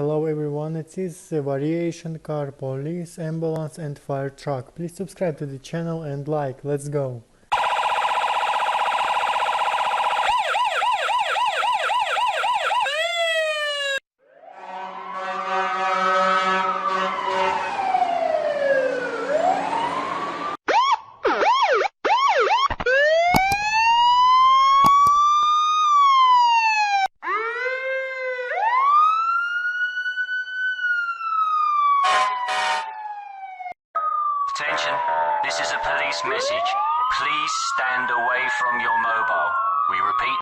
Hello everyone, it is a variation car, police, ambulance and fire truck. Please subscribe to the channel and like. Let's go. Attention, this is a police message. Please stand away from your mobile. We repeat,